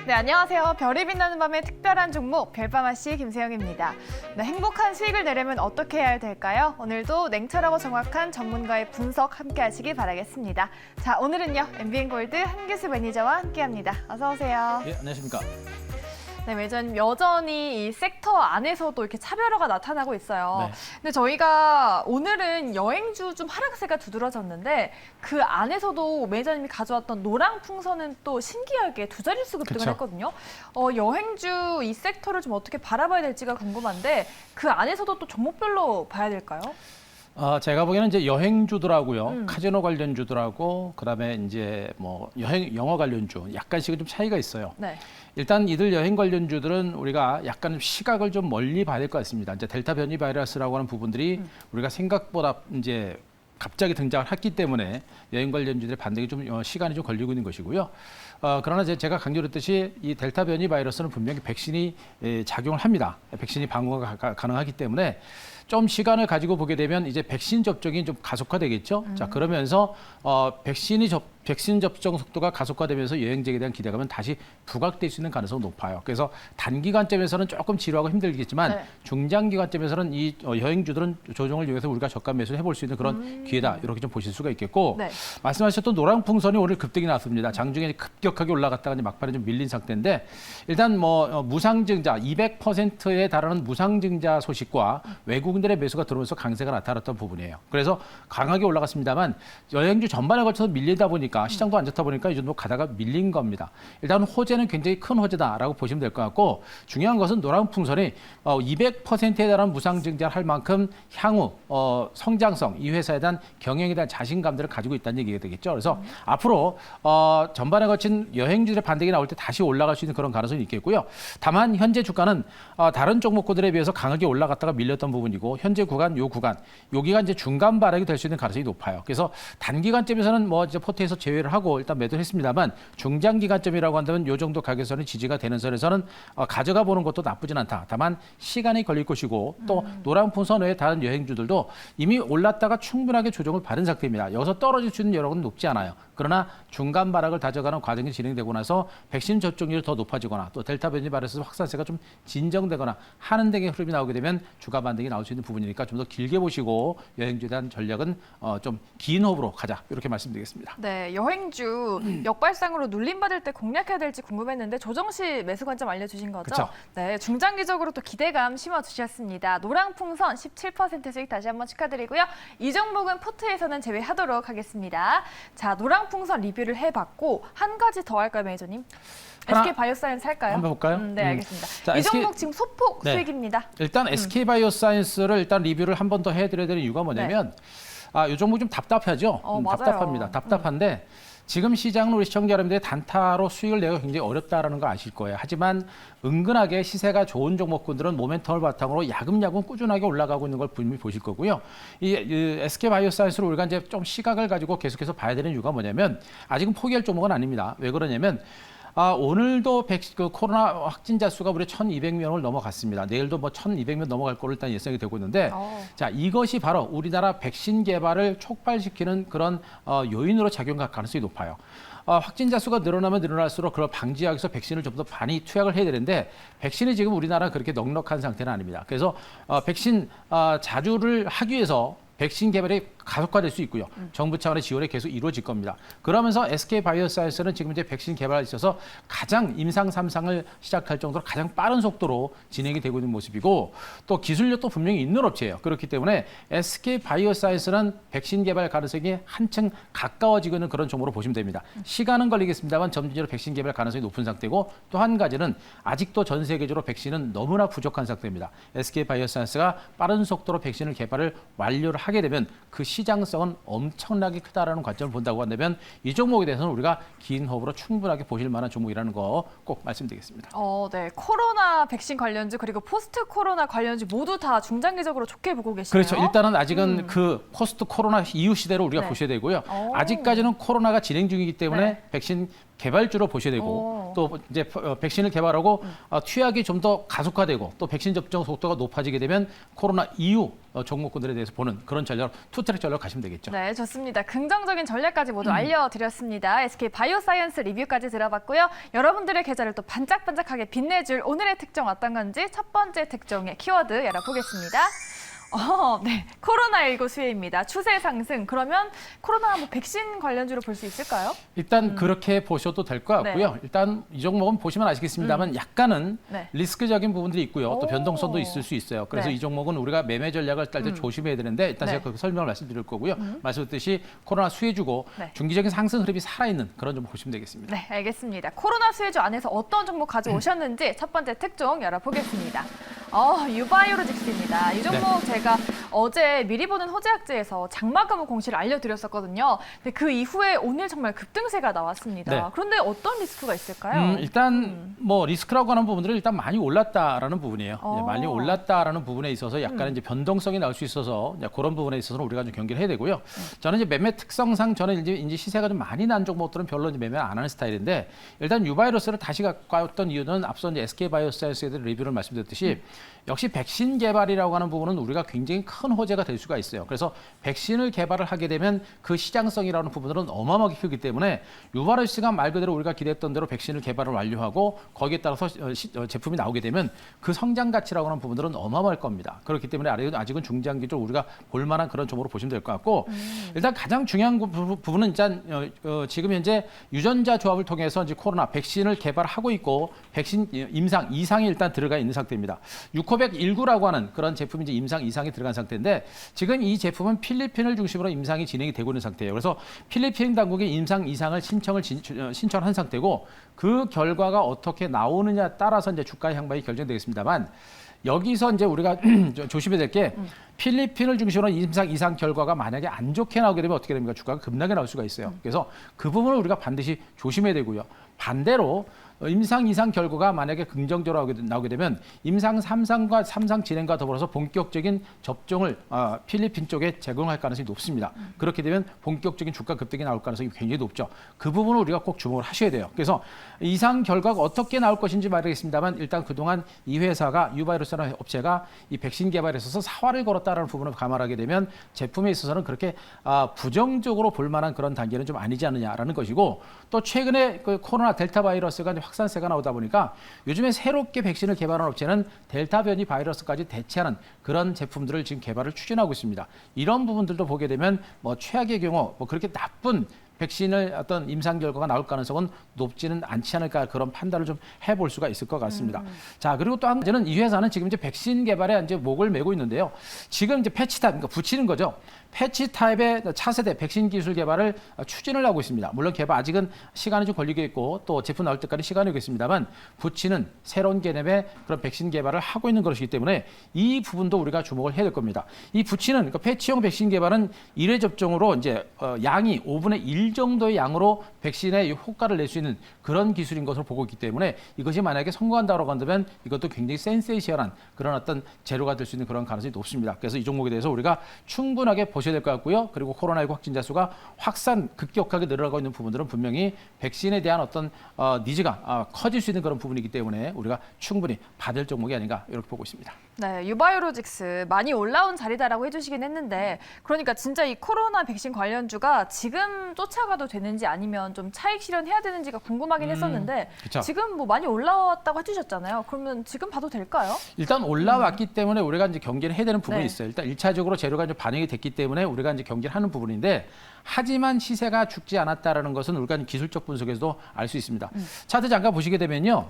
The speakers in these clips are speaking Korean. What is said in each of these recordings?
네, 안녕하세요. 별이 빛나는 밤의 특별한 종목 별밤아씨 김세영입니다. 네, 행복한 수익을 내려면 어떻게 해야 될까요? 오늘도 냉철하고 정확한 전문가의 분석 함께 하시기 바라겠습니다. 자, 오늘은요. MBN골드 한규수 매니저와 함께합니다. 어서 오세요. 예, 안녕하십니까. 네, 여전히 이 섹터 안에서도 이렇게 차별화가 나타나고 있어요. 네. 근데 저희가 오늘은 여행주 좀 하락세가 두드러졌는데 그 안에서도 매니저님이 가져왔던 노랑풍선은 또 신기하게 두 자릿수 급등을 그쵸. 했거든요. 여행주 이 섹터를 좀 어떻게 바라봐야 될지가 궁금한데 그 안에서도 또 종목별로 봐야 될까요? 제가 보기에는 이제 여행주들하고요, 카지노 관련주들하고, 그다음에 이제 뭐 영어 관련주 약간씩은 좀 차이가 있어요. 네. 일단 이들 여행 관련주들은 우리가 약간 시각을 좀 멀리 봐야 될 것 같습니다. 이제 델타 변이 바이러스라고 하는 부분들이 우리가 생각보다 이제 갑자기 등장을 했기 때문에 여행 관련주들의 반등이 좀 시간이 좀 걸리고 있는 것이고요. 그러나 제가 강조했듯이 이 델타 변이 바이러스는 분명히 백신이 작용을 합니다. 백신이 방어가 가능하기 때문에 좀 시간을 가지고 보게 되면 이제 백신 접종이 좀 가속화되겠죠. 자, 그러면서 백신 접종 속도가 가속화되면서 여행객에 대한 기대감은 다시 부각될 수 있는 가능성이 높아요. 그래서 단기관점에서는 조금 지루하고 힘들겠지만 네. 중장기관점에서는 이 여행주들은 조정을 이용해서 우리가 저가 매수를 해볼 수 있는 그런 기회다. 이렇게 좀 보실 수가 있겠고 네. 말씀하셨던 노랑풍선이 오늘 급등이 나왔습니다. 장중에 급격하게 올라갔다가 이제 막판에 좀 밀린 상태인데 일단 무상증자 200%에 달하는 무상증자 소식과 외국인들의 매수가 들어오면서 강세가 나타났던 부분이에요. 그래서 강하게 올라갔습니다만 여행주 전반에 걸쳐서 밀리다 보니까 시장도 안 좋다 보니까 이 정도 가다가 밀린 겁니다. 일단 호재는 굉장히 큰 호재다라고 보시면 될 것 같고 중요한 것은 노랑풍선이 200%에 달하는 무상증자를 할 만큼 향후 성장성, 이 회사에 대한 경영에 대한 자신감들을 가지고 있다는 얘기가 되겠죠. 그래서 앞으로 전반에 거친 여행주들의 반등이 나올 때 다시 올라갈 수 있는 그런 가능성이 있겠고요. 다만 현재 주가는 다른 종목군들에 비해서 강하게 올라갔다가 밀렸던 부분이고 현재 구간, 여기가 이제 중간 바닥이 될 수 있는 가능성이 높아요. 그래서 단기간점에서는 이제 포트에서 제외를 하고 일단 매도를 했습니다만 중장기간점이라고 한다면 이 정도 가격선이 지지가 되는 선에서는 가져가 보는 것도 나쁘진 않다. 다만 시간이 걸릴 것이고 또 노랑풍선 외에 다른 여행주들도 이미 올랐다가 충분하게 조정을 받은 상태입니다. 여기서 떨어질 수 있는 여력은 높지 않아요. 그러나 중간 바닥을 다져가는 과정이 진행되고 나서 백신 접종률이 더 높아지거나 또 델타 변이 바이러스 확산세가 좀 진정되거나 하는 등의 흐름이 나오게 되면 주가 반등이 나올 수 있는 부분이니까 좀 더 길게 보시고 여행주에 대한 전략은 좀 긴 호흡으로 가자 이렇게 말씀드리겠습니다. 네, 여행주 역발상으로 눌림받을 때 공략해야 될지 궁금했는데 조정 시 매수 관점 알려주신 거죠? 그쵸. 네, 중장기적으로 또 기대감 심어주셨습니다. 노랑풍선 17% 수익 다시 한번 축하드리고요. 이 종목은 포트에서는 제외하도록 하겠습니다. 자, 노랑풍선 리뷰를 해봤고 한 가지 더 할까요, 매니저님? SK바이오사이언스 할까요? 한번 볼까요? 네, 알겠습니다. 자, 이 SK 종목 지금 소폭 네. 수익입니다. 일단 SK바이오사이언스를 일단 리뷰를 한 번 더 해드려야 되는 이유가 뭐냐면 이 종목 좀 답답하죠. 맞아요. 답답합니다. 답답한데 지금 시장은 우리 시청자 여러분들의 단타로 수익을 내가 굉장히 어렵다라는 거 아실 거예요. 하지만 은근하게 시세가 좋은 종목군들은 모멘텀을 바탕으로 야금야금 꾸준하게 올라가고 있는 걸 분명히 보실 거고요. 이 SK바이오사이언스를 우리가 이제 좀 시각을 가지고 계속해서 봐야 되는 이유가 뭐냐면 아직은 포기할 종목은 아닙니다. 왜 그러냐면 오늘도 코로나 확진자 수가 우리 1,200명을 넘어갔습니다. 내일도 1,200명 넘어갈 거로 일단 예상이 되고 있는데 자, 이것이 바로 우리나라 백신 개발을 촉발시키는 그런 요인으로 작용할 가능성이 높아요. 확진자 수가 늘어나면 늘어날수록 그걸 방지하기 위해서 백신을 좀 더 많이 투약을 해야 되는데 백신이 지금 우리나라 그렇게 넉넉한 상태는 아닙니다. 그래서 백신 자주를 하기 위해서 백신 개발이 가속화될 수 있고요. 정부 차원의 지원이 계속 이루어질 겁니다. 그러면서 SK바이오사이언스는 지금 이제 백신 개발에 있어서 가장 임상 3상을 시작할 정도로 가장 빠른 속도로 진행이 되고 있는 모습이고 또 기술력도 분명히 있는 업체예요. 그렇기 때문에 SK바이오사이언스는 백신 개발 가능성이 한층 가까워지고 있는 그런 종목으로 보시면 됩니다. 시간은 걸리겠습니다만 점진적으로 백신 개발 가능성이 높은 상태고 또 한 가지는 아직도 전 세계적으로 백신은 너무나 부족한 상태입니다. SK바이오사이언스가 빠른 속도로 백신을 개발을 완료를 하게 되면 그 시장성은 엄청나게 크다라는 관점을 본다고 한다면 이 종목에 대해서는 우리가 긴 호흡으로 충분하게 보실 만한 종목이라는 거 꼭 말씀드리겠습니다. 네. 코로나 백신 관련주 그리고 포스트 코로나 관련주 모두 다 중장기적으로 좋게 보고 계시네요. 그렇죠. 일단은 아직은 그 포스트 코로나 이후 시대로 우리가 네. 보셔야 되고요. 아직까지는 코로나가 진행 중이기 때문에 네. 백신 개발주로 보셔야 되고 또 이제 백신을 개발하고 투약이 좀 더 가속화되고 또 백신 접종 속도가 높아지게 되면 코로나 이후 종목군들에 대해서 보는 그런 전략, 투트랙 전략 가시면 되겠죠. 네, 좋습니다. 긍정적인 전략까지 모두 알려드렸습니다. SK 바이오사이언스 리뷰까지 들어봤고요. 여러분들의 계좌를 또 반짝반짝하게 빛내줄 오늘의 특종 어떤 건지 첫 번째 특종의 키워드 열어보겠습니다. 네. 코로나19 수혜입니다. 추세 상승. 그러면 코로나 뭐 백신 관련주로 볼 수 있을까요? 일단 그렇게 보셔도 될 것 같고요. 네. 일단 이 종목은 보시면 아시겠습니다만 약간은 네. 리스크적인 부분들이 있고요. 또 오. 변동성도 있을 수 있어요. 그래서 네. 이 종목은 우리가 매매 전략을 짤 때 조심해야 되는데 일단 네. 제가 그 설명을 말씀드릴 거고요. 말씀드렸듯이 코로나 수혜주고 네. 중기적인 상승 흐름이 살아있는 그런 종목 보시면 되겠습니다. 네, 알겠습니다. 코로나 수혜주 안에서 어떤 종목 가져오셨는지 첫 번째 특종 열어보겠습니다. 유바이오로직스입니다. 이 종목 제가 어제 미리 보는 호재학제에서 장마감호 공시를 알려드렸었거든요. 근데 그 이후에 오늘 정말 급등세가 나왔습니다. 네. 그런데 어떤 리스크가 있을까요? 일단 뭐 리스크라고 하는 부분들은 일단 많이 올랐다라는 부분이에요. 어. 많이 올랐다라는 부분에 있어서 약간 이제 변동성이 나올 수 있어서 이제 그런 부분에 있어서는 우리가 좀 경계를 해야 되고요. 저는 이제 매매 특성상 저는 이제 시세가 좀 많이 난 종목들은 별로 이제 매매 안 하는 스타일인데 일단 유바이러스를 다시 갖고 왔던 이유는 앞서 이제 SK 바이오사이언스에 대한 리뷰를 말씀드렸듯이 역시 백신 개발이라고 하는 부분은 우리가 굉장히 큰 호재가 될 수가 있어요. 그래서 백신을 개발을 하게 되면 그 시장성이라는 부분들은 어마어마하게 크기 때문에 유바이러스가 말 그대로 우리가 기대했던 대로 백신을 개발을 완료하고 거기에 따라서 제품이 나오게 되면 그 성장 가치라고 하는 부분들은 어마어마할 겁니다. 그렇기 때문에 아직은 중장기적으로 우리가 볼만한 그런 종목으로 보시면 될 것 같고 일단 가장 중요한 부분은 일단 지금 현재 유전자 조합을 통해서 이제 코로나 백신을 개발하고 있고 백신 임상 2상이 일단 들어가 있는 상태입니다. 유코백19라고 하는 그런 제품이 이제 임상 2상이 들어간 상태인데 지금 이 제품은 필리핀을 중심으로 임상이 진행이 되고 있는 상태예요. 그래서 필리핀 당국이 임상 2상을 신청한 상태고 그 결과가 어떻게 나오느냐에 따라서 이제 주가 향방이 결정되겠습니다만 여기서 이제 우리가 조심해야 될 게 필리핀을 중심으로 임상 2상 결과가 만약에 안 좋게 나오게 되면 어떻게 됩니까? 주가가 급락에 나올 수가 있어요. 그래서 그 부분을 우리가 반드시 조심해야 되고요. 반대로 임상 2상 결과가 만약에 긍정적으로 나오게 되면 임상 3상과 3상 진행과 더불어서 본격적인 접종을 필리핀 쪽에 제공할 가능성이 높습니다. 그렇게 되면 본격적인 주가 급등이 나올 가능성이 굉장히 높죠. 그 부분을 우리가 꼭 주목을 하셔야 돼요. 그래서 이상 결과가 어떻게 나올 것인지 말하겠습니다만 일단 그동안 이 회사가 유바이러스라는 업체가 이 백신 개발에 있어서 사활을 걸었다는 부분을 감안하게 되면 제품에 있어서는 그렇게 부정적으로 볼 만한 그런 단계는 좀 아니지 않느냐라는 것이고 또 최근에 그 코로나 델타 바이러스가 확산세가 나오다 보니까 요즘에 새롭게 백신을 개발한 업체는 델타 변이 바이러스까지 대체하는 그런 제품들을 지금 개발을 추진하고 있습니다. 이런 부분들도 보게 되면 뭐 최악의 경우 뭐 그렇게 나쁜 백신을 어떤 임상 결과가 나올 가능성은 높지는 않지 않을까 그런 판단을 좀 해볼 수가 있을 것 같습니다. 자 그리고 또 한 가지는 이 회사는 지금 이제 백신 개발에 이제 목을 메고 있는데요. 지금 이제 패치 타입, 그러니까 붙이는 거죠. 패치 타입의 차세대 백신 기술 개발을 추진을 하고 있습니다. 물론 개발 아직은 시간이 좀 걸리겠고 또 제품 나올 때까지 시간이 오겠습니다만 붙이는 새로운 개념의 그런 백신 개발을 하고 있는 것이기 때문에 이 부분도 우리가 주목을 해야 될 겁니다. 이 붙이는 그러니까 패치형 백신 개발은 1회 접종으로 이제 양이 5분의 1 정도의 양으로 백신의 효과를 낼 수 있는 그런 기술인 것으로 보고 있기 때문에 이것이 만약에 성공한다고 한다면 이것도 굉장히 센세이션한 그런 어떤 재료가 될 수 있는 그런 가능성이 높습니다. 그래서 이 종목에 대해서 우리가 충분하게 보셔야 될 것 같고요. 그리고 코로나19 확진자 수가 확산 급격하게 늘어나고 있는 부분들은 분명히 백신에 대한 어떤 니즈가 커질 수 있는 그런 부분이기 때문에 우리가 충분히 받을 종목이 아닌가 이렇게 보고 있습니다. 네, 유바이오로직스 많이 올라온 자리다라고 해주시긴 했는데 그러니까 진짜 이 코로나 백신 관련주가 지금 쫓아가도 되는지 아니면 좀 차익 실현해야 되는지가 궁금하긴 했었는데 그쵸. 지금 뭐 많이 올라왔다고 해주셨잖아요. 그러면 지금 봐도 될까요? 일단 올라왔기 때문에 우리가 이제 경계를 해야 되는 부분이 네. 있어요. 일단 1차적으로 재료가 이제 반영이 됐기 때문에 우리가 이제 경계를 하는 부분인데 하지만 시세가 죽지 않았다라는 것은 우리가 기술적 분석에서도 알 수 있습니다. 차트 잠깐 보시게 되면요.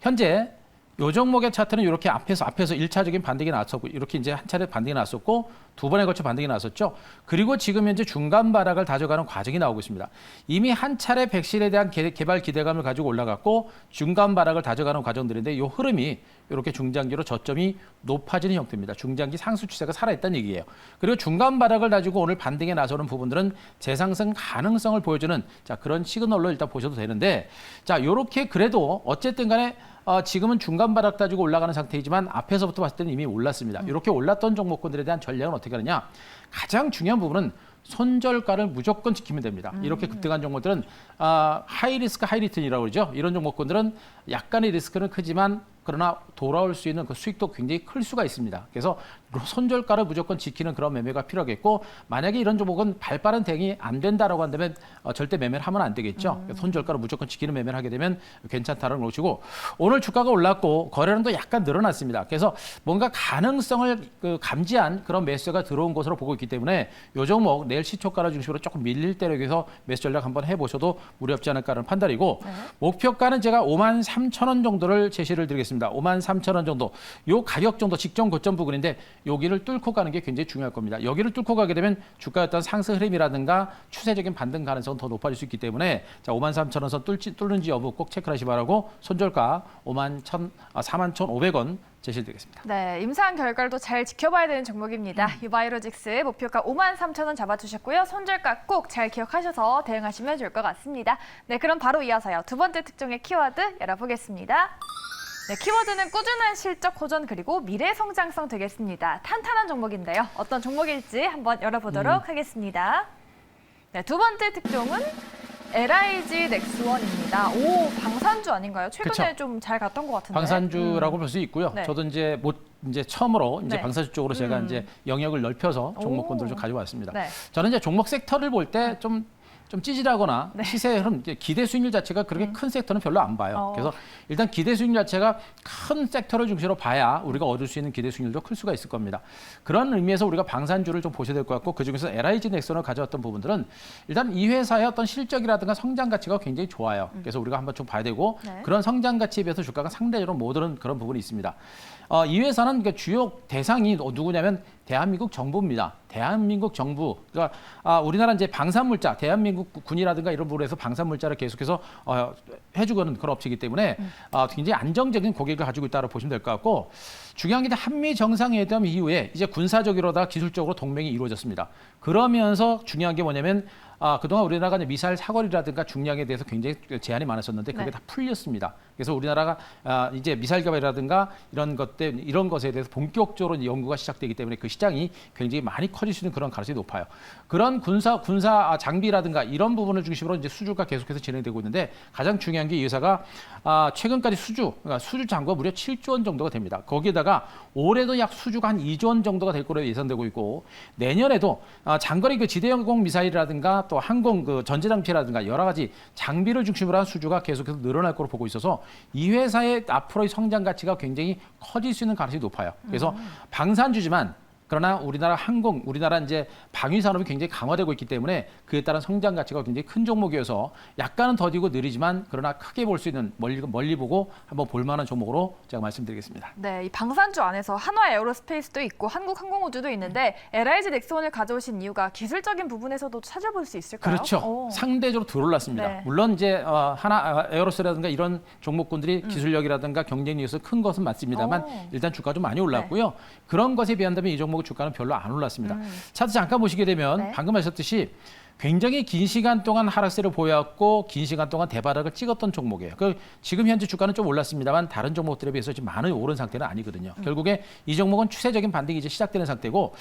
현재 요 종목의 차트는 이렇게 앞에서 1차적인 반등이 나왔었고 이렇게 이제 한 차례 반등이 나왔었고 두 번에 걸쳐 반등이 나왔었죠. 그리고 지금 현재 중간 바닥을 다져가는 과정이 나오고 있습니다. 이미 한 차례 백신에 대한 개발 기대감을 가지고 올라갔고 중간 바닥을 다져가는 과정들인데 이 흐름이 이렇게 중장기로 저점이 높아지는 형태입니다. 중장기 상승 추세가 살아있다는 얘기예요. 그리고 중간 바닥을 다지고 오늘 반등에 나서는 부분들은 재상승 가능성을 보여주는 자 그런 시그널로 일단 보셔도 되는데 자 이렇게 그래도 어쨌든 간에 지금은 중간 바닥 따지고 올라가는 상태이지만 앞에서부터 봤을 때는 이미 올랐습니다. 이렇게 올랐던 종목군들에 대한 전략은 어떻게 하느냐. 가장 중요한 부분은 손절가를 무조건 지키면 됩니다. 이렇게 급등한 종목들은 하이 리스크 하이 리턴이라고 그러죠. 이런 종목군들은 약간의 리스크는 크지만 그러나 돌아올 수 있는 그 수익도 굉장히 클 수가 있습니다. 그래서 손절가를 무조건 지키는 그런 매매가 필요하겠고, 만약에 이런 종목은 발빠른 대응이 안 된다라고 한다면 절대 매매를 하면 안 되겠죠. 손절가를 무조건 지키는 매매를 하게 되면 괜찮다는 걸 보시고, 오늘 주가가 올랐고 거래량도 약간 늘어났습니다. 그래서 뭔가 가능성을 감지한 그런 매수가 들어온 것으로 보고 있기 때문에 이 종목 내일 시초가를 중심으로 조금 밀릴 때를 위해서 매수 전략 한번 해보셔도 무리 없지 않을까라는 판단이고, 목표가는 제가 53,000원 정도를 제시를 드리겠습니다. 53,000원 정도, 요 가격 정도 직전 고점 부근인데 여기를 뚫고 가는 게 굉장히 중요할 겁니다. 여기를 뚫고 가게 되면 주가의 어떤 상승 흐름이라든가 추세적인 반등 가능성은 더 높아질 수 있기 때문에, 자, 53,000원 선 뚫는지 여부 꼭 체크하시기 바라고, 손절가 41,500원 제시드리겠습니다. 네, 임상 결과도 잘 지켜봐야 되는 종목입니다. 유바이로직스 목표가 53,000원 잡아주셨고요. 손절가 꼭 잘 기억하셔서 대응하시면 좋을 것 같습니다. 네, 그럼 바로 이어서요. 두 번째 특종의 키워드 열어보겠습니다. 네, 키워드는 꾸준한 실적 호전 그리고 미래 성장성 되겠습니다. 탄탄한 종목인데요. 어떤 종목일지 한번 열어보도록 하겠습니다. 네, 두 번째 특종은 LIG 넥스원입니다. 오, 방산주 아닌가요? 최근에 좀 잘 갔던 것 같은데. 방산주라고 볼 수 있고요. 네. 저도 이제 처음으로 이제 네. 방산주 쪽으로 제가 이제 영역을 넓혀서 종목군들을 좀 가져왔습니다. 네. 저는 이제 종목 섹터를 볼 때 좀 찌질하거나 네. 시세 흐름, 기대 수익률 자체가 그렇게 큰 섹터는 별로 안 봐요. 그래서 일단 기대 수익률 자체가 큰 섹터를 중심으로 봐야 우리가 얻을 수 있는 기대 수익률도 클 수가 있을 겁니다. 그런 의미에서 우리가 방산주를 좀 보셔야 될 것 같고, 그중에서 LIG 넥슨을 가져왔던 부분들은 일단 이 회사의 어떤 실적이라든가 성장 가치가 굉장히 좋아요. 그래서 우리가 한번 좀 봐야 되고, 네. 그런 성장 가치에 비해서 주가가 상대적으로 못 오른 그런 부분이 있습니다. 이 회사는 그 주요 대상이 누구냐면 대한민국 정부입니다. 대한민국 정부, 그러니까 우리나라 이제 방산물자, 대한민국 군이라든가 이런 부분에서 방산물자를 계속해서 해주고는 그런 업체이기 때문에 굉장히 안정적인 고객을 가지고 있다고 보시면 될 것 같고, 중요한 게 한미 정상회담 이후에 이제 군사적으로다 기술적으로 동맹이 이루어졌습니다. 그러면서 중요한 게 뭐냐면 그동안 우리나라가 이제 미사일 사거리라든가 중량에 대해서 굉장히 제한이 많았었는데 그게 네. 다 풀렸습니다. 그래서 우리나라가 이제 미사일 개발이라든가 이런 것에 대해서 본격적으로 연구가 시작되기 때문에 그 시장이 굉장히 많이 커질 수 있는 그런 가능성이 높아요. 그런 군사 장비라든가 이런 부분을 중심으로 이제 수주가 계속해서 진행되고 있는데, 가장 중요한 게 이 회사가 최근까지 그러니까 수주 잔고가 무려 7조 원 정도가 됩니다. 거기에다가 올해도 약 수주가 한 2조 원 정도가 될 거로 예상되고 있고, 내년에도 장거리 그 지대공 미사일이라든가 또 항공 그 전제장치라든가 여러 가지 장비를 중심으로 한 수주가 계속해서 늘어날 거로 보고 있어서 이 회사의 앞으로의 성장 가치가 굉장히 커질 수 있는 가능성이 높아요. 그래서 방산주지만 그러나 우리나라 이제 방위 산업이 굉장히 강화되고 있기 때문에 그에 따른 성장 가치가 굉장히 큰 종목이어서 약간은 더디고 느리지만 그러나 크게 볼 수 있는 멀리 보고 한번 볼 만한 종목으로 제가 말씀드리겠습니다. 네, 이 방산주 안에서 한화 에어로스페이스도 있고 한국항공우주도 있는데 LIG 넥스원을 가져오신 이유가 기술적인 부분에서도 찾아볼 수 있을까요? 그렇죠. 상대적으로 덜 올랐습니다. 네. 물론 이제 하나 에어로스라든가 이런 종목군들이 기술력이라든가 경쟁력에서 큰 것은 맞습니다만 일단 주가 좀 많이 올랐고요. 그런 것에 비한다면 이 종목 주가는 별로 안 올랐습니다. 차트 잠깐 보시게 되면 네. 방금 하셨듯이 굉장히 긴 시간 동안 하락세를 보였고 긴 시간 동안 대바닥을 찍었던 종목이에요. 지금 현재 주가는 좀 올랐습니다만 다른 종목들에 비해서 지금 많이 오른 상태는 아니거든요. 결국에 이 종목은 추세적인 반등이 이제 시작되는 상태고,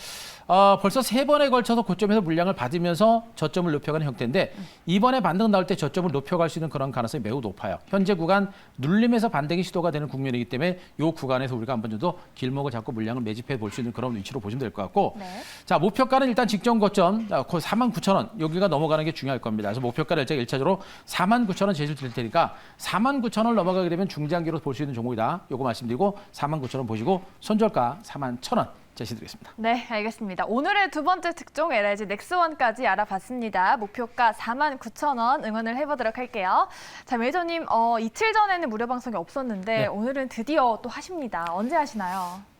벌써 3번에 걸쳐서 고점에서 물량을 받으면서 저점을 높여가는 형태인데, 이번에 반등 나올 때 저점을 높여갈 수 있는 그런 가능성이 매우 높아요. 현재 구간 눌림에서 반등이 시도가 되는 국면이기 때문에 이 구간에서 우리가 한번 정도 길목을 잡고 물량을 매집해 볼 수 있는 그런 위치로 보시면 될 것 같고, 네. 자, 목표가는 일단 직전 고점 49,000원 여기가 넘어가는 게 중요할 겁니다. 그래서 목표가를 제가 1차적으로 49,000원 제시를 드릴 테니까 49,000원을 넘어가게 되면 중장기로 볼 수 있는 종목이다. 요거 말씀드리고 49,000원 보시고 손절가 41,000원 제시드리겠습니다. 네, 알겠습니다. 오늘의 두 번째 특종 LIG 넥스원까지 알아봤습니다. 목표가 49,000원 응원을 해보도록 할게요. 자, 매니저님, 이틀 전에는 무료 방송이 없었는데 네. 오늘은 드디어 또 하십니다. 언제 하시나요?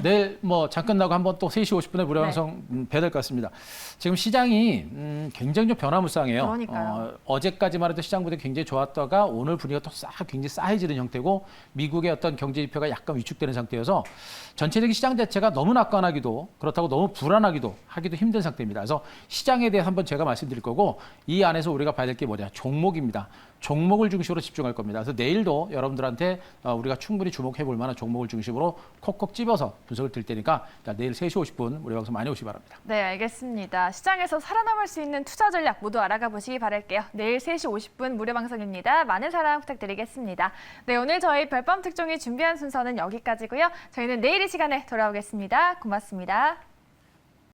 내일 잠깐 나고 한번 또 3시 50분에 무료 방송 뵈야 될 것 같습니다. 지금 시장이 굉장히 좀 변화무쌍해요. 그러니까요. 어제까지만 해도 시장 분위기 굉장히 좋았다가 오늘 분위기가 또 굉장히 싸해지는 형태고, 미국의 어떤 경제 지표가 약간 위축되는 상태여서 전체적인 시장 자체가 너무 낙관하기도, 그렇다고 너무 불안하기도 하기도 힘든 상태입니다. 그래서 시장에 대해서 한번 제가 말씀드릴 거고, 이 안에서 우리가 봐야 될 게 뭐냐, 종목입니다. 종목을 중심으로 집중할 겁니다. 그래서 내일도 여러분들한테 우리가 충분히 주목해 볼 만한 종목을 중심으로 콕콕 집어서 분석을 드릴 테니까 내일 3시 50분 우리 방송 많이 오시기 바랍니다. 네, 알겠습니다. 시장에서 살아남을 수 있는 투자 전략 모두 알아가 보시기 바랄게요. 내일 3시 50분 무료 방송입니다. 많은 사랑 부탁드리겠습니다. 네, 오늘 저희 별밤 특종이 준비한 순서는 여기까지고요. 저희는 내일 이 시간에 돌아오겠습니다. 고맙습니다.